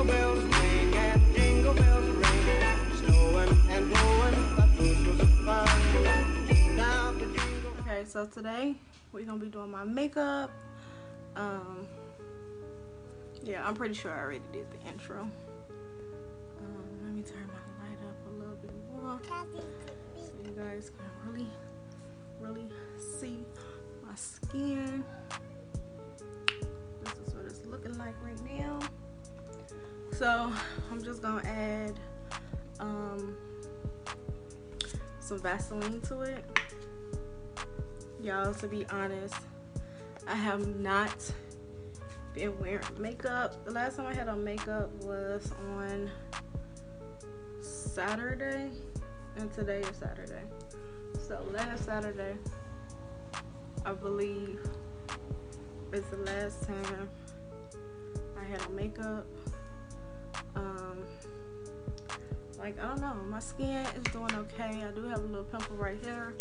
bells ring and jingle bells ring, snowing and blowing, that Christmas fun. Now the jingle. Okay, so today we're gonna be doing my makeup. Yeah, I'm pretty sure I already did the intro. Let me turn my light up a little bit more so you guys can really see my skin. This is what it's looking like right now. So I'm just gonna add some Vaseline to it. Y'all, to be honest, I have not been wearing makeup. The last time I had on makeup was on Saturday, and today is Saturday. So last Saturday, I believe, is the last time I had on makeup. Like, I don't know, my skin is doing okay. I do have a little pimple right here,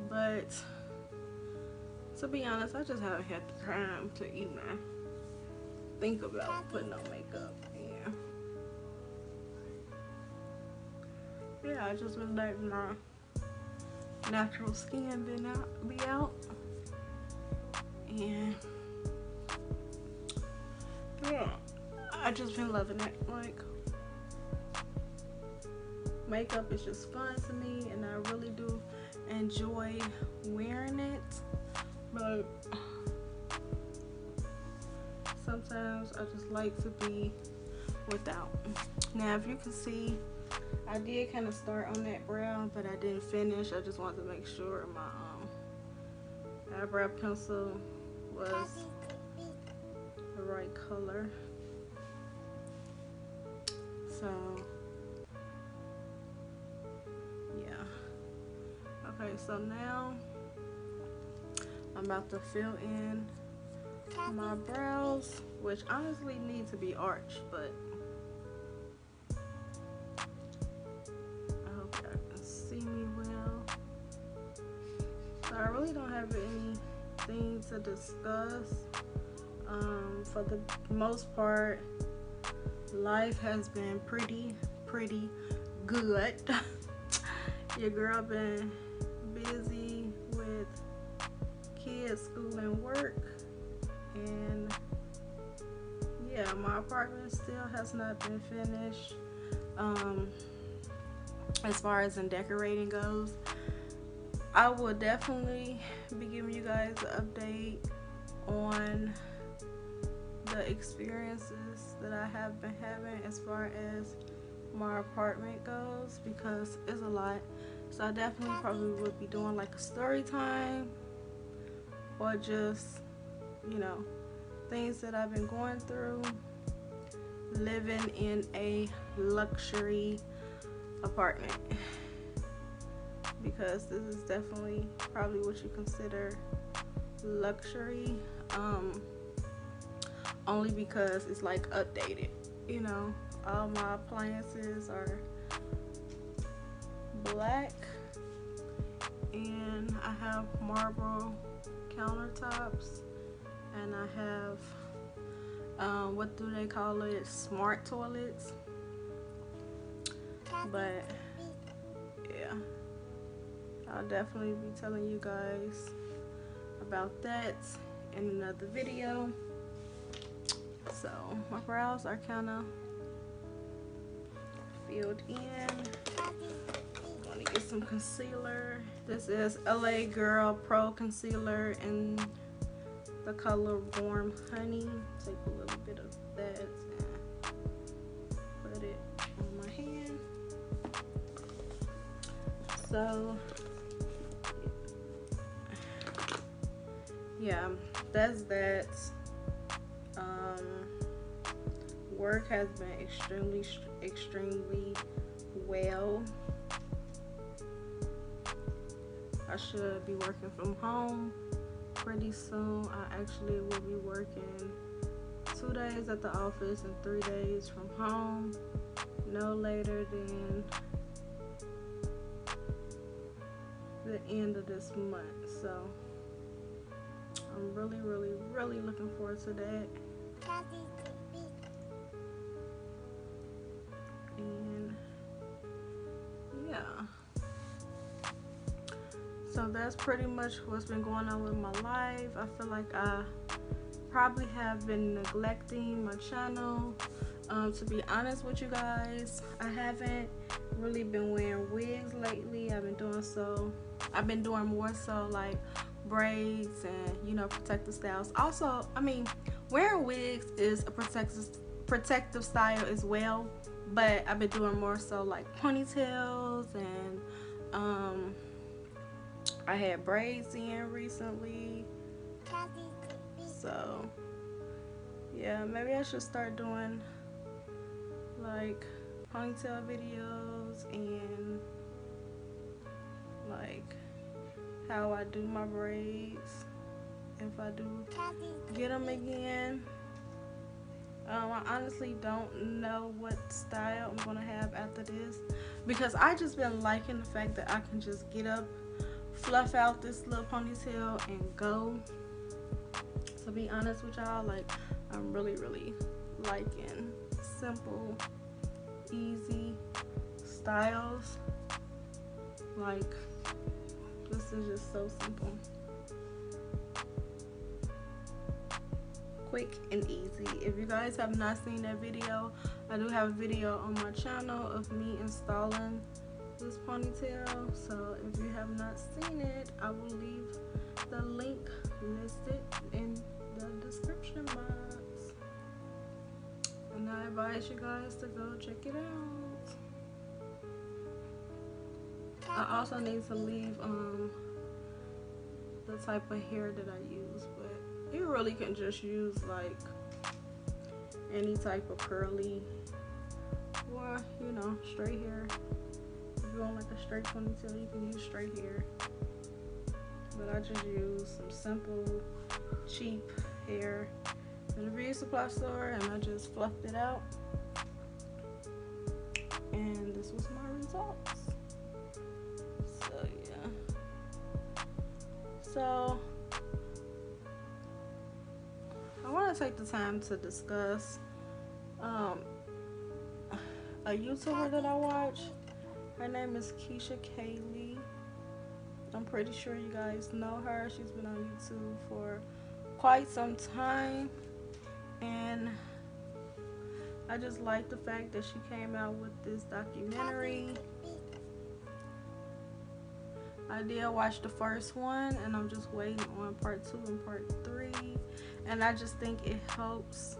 but to be honest, I just haven't had the time to even think about putting on makeup. Yeah, I just been letting my natural skin be out, and yeah, I just been loving it. Like, makeup is just fun to me, and I really do enjoy wearing it, but sometimes I just like to be without. Now, if you can see, I did kind of start on that brow, but I didn't finish. I just wanted to make sure my eyebrow pencil was the right color. So yeah. Okay, so now I'm about to fill in my brows, which honestly need to be arched, but I hope y'all can see me well. So I really don't have anything to discuss. For the most part, life has been pretty good. Your girl been busy with kids, school, and work, and yeah, my apartment still has not been finished. As far as in decorating goes, I will definitely be giving you guys an update on the experiences that I have been having as far as my apartment goes, because it's a lot. So I definitely probably would be doing like a story time, or just, you know, things that I've been going through living in a luxury apartment, because this is definitely probably what you consider luxury, only because it's like updated, you know. All my appliances are black, and I have marble countertops, and I have what do they call it, smart toilets. But yeah, I'll definitely be telling you guys about that in another video. So my brows are kind of filled in. I'm going to get some concealer. This is LA Girl Pro Concealer in the color Warm Honey. Take a little bit of that and put it on my hand. So yeah, that's that. Work has been extremely well. I should be working from home pretty soon. I actually will be working 2 days at the office and 3 days from home, no later than the end of this month. So I'm really looking forward to that. So that's pretty much what's been going on with my life. I feel like I probably have been neglecting my channel. To be honest with you guys, I haven't really been wearing wigs lately. I've been doing more so like braids and, you know, protective styles. Also, I mean, wearing wigs is a protective style as well, but I've been doing more so like ponytails, and I had braids in recently. So yeah, maybe I should start doing like ponytail videos and like how I do my braids if I do get them again. I honestly don't know what style I'm gonna have after this, because I just been liking the fact that I can just get up, fluff out this little ponytail and go. To be honest with y'all, like, I'm really liking simple, easy styles. Like, this is just so simple, quick and easy. If you guys have not seen that video, I do have a video on my channel of me installing this ponytail. So if you have not seen it, I will leave the link listed in the description box, and I advise you guys to go check it out. I also need to leave the type of hair that I use, but you really can just use like any type of curly or, you know, straight hair. If you want like a straight ponytail, you can use straight hair, but I just use some simple cheap hair in the beauty supply store, and I just fluffed it out, and this was my results. So yeah, so I want to take the time to discuss a YouTuber that I watch. Her name is Keisha Kaylee. I'm pretty sure you guys know her. She's been on YouTube for quite some time, and I just like the fact that she came out with this documentary. I did watch the first one, and I'm just waiting on part 2 and part 3, and I just think it helps,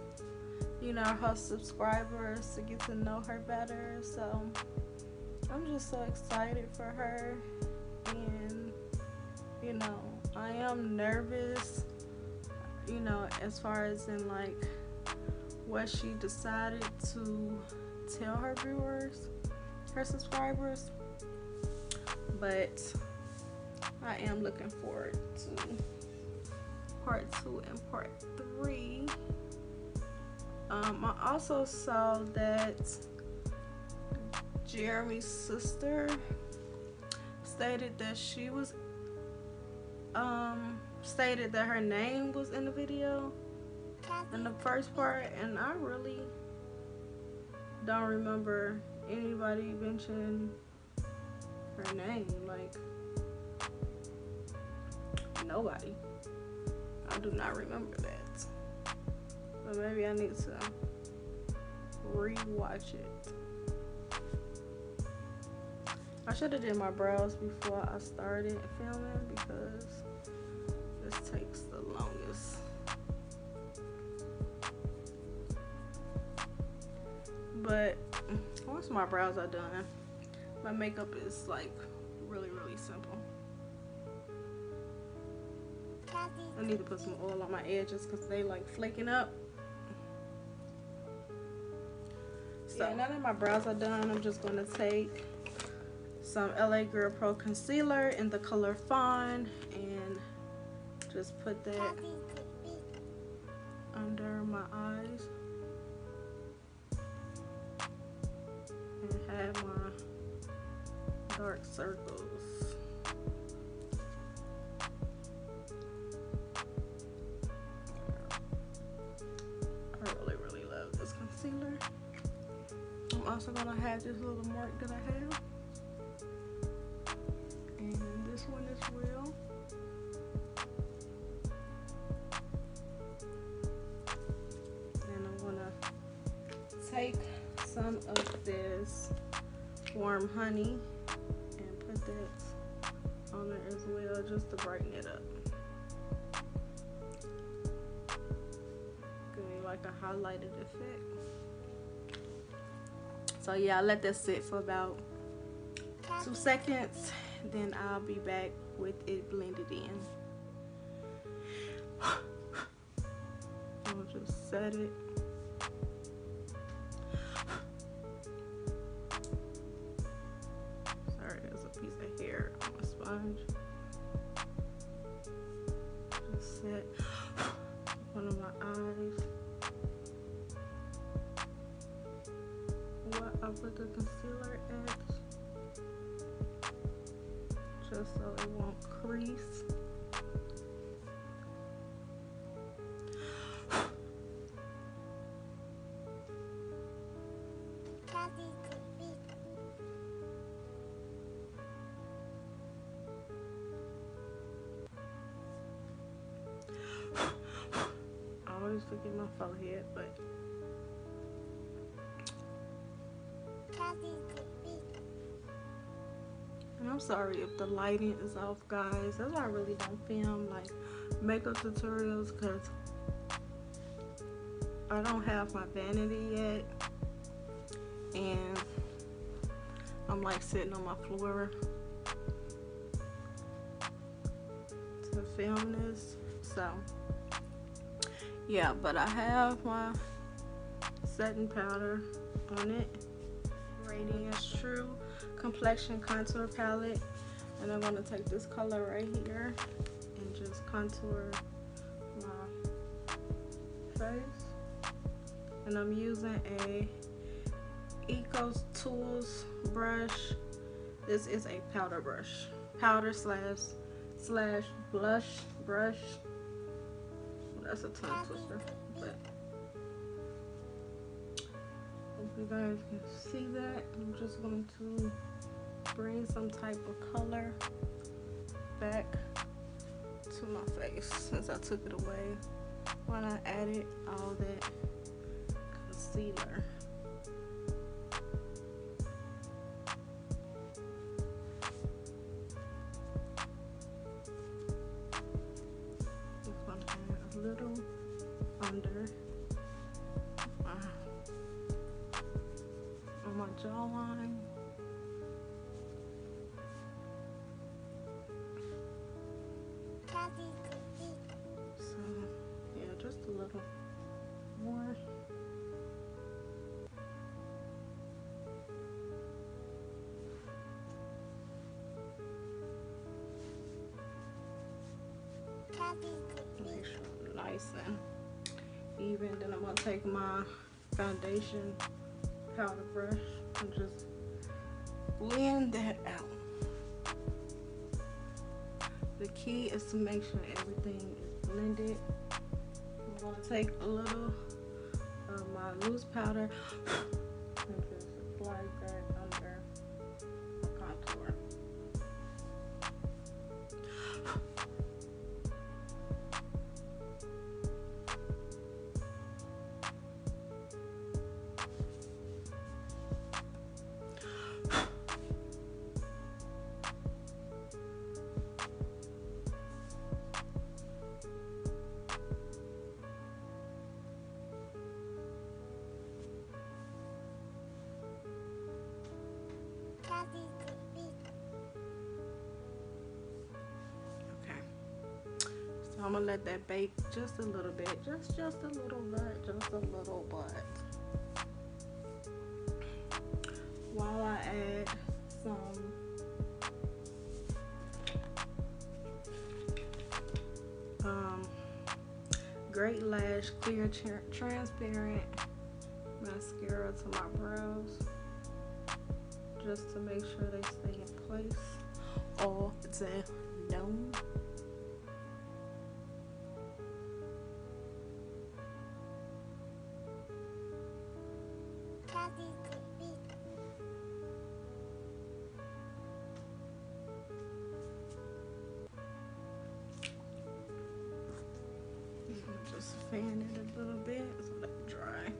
you know, her subscribers to get to know her better. So I'm just so excited for her, and you know, I am nervous, you know, as far as in like what she decided to tell her viewers, her subscribers, but I am looking forward to part 2 and part 3. I also saw that Jeremy's sister stated that she was stated that her name was in the video in the first part, and I really don't remember anybody mentioning her name. Like, nobody. I do not remember that. But maybe I need to rewatch it. I should have did my brows before I started filming, because this takes the longest. But once my brows are done, my makeup is like really simple. I need to put some oil on my edges because they like flaking up. So now that my brows are done, I'm just going to take some LA Girl Pro concealer in the color Fawn and just put that under my eyes and have my dark circles. I really love this concealer. I'm also gonna have this little mark that I have, and this one as well. And I'm gonna take some of this warm honey and put that on there as well, just to brighten it up. Give me like a highlighted effect. So yeah, I let that sit for about 2 seconds, then I'll be back with it blended in. I'll just set it. Sorry, there's a piece of hair on my sponge. Just set one of my eyes. What I put the concealer at, just so it won't crease. I always forget my forehead, but and I'm sorry if the lighting is off, guys. That's why I really don't film like makeup tutorials, because I don't have my vanity yet, and I'm like sitting on my floor to film this. So yeah, but I have my setting powder on it. Radiance True Complexion Contour Palette, and I'm going to take this color right here and just contour my face. And I'm using a Eco Tools brush. This is a powder brush, powder slash blush brush. Well, that's a tongue twister, but if you guys can see that, I'm just going to bring some type of color back to my face since I took it away when I added all that concealer. Just going to add a little under my jawline. So yeah, just a little more. Make sure I'm nice and even. Then I'm gonna take my foundation powder brush and just blend that out. The key is to make sure everything is blended. I'm going to take a little of my loose powder and just apply that under the contour. I'm gonna let that bake just a little bit, just a little bit, just a little bit, while I add some Great Lash Clear Transparent Mascara to my brows, just to make sure they stay in place all day long. fan it a little bit so let it dry.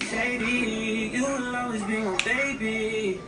Shady, you will always be my baby.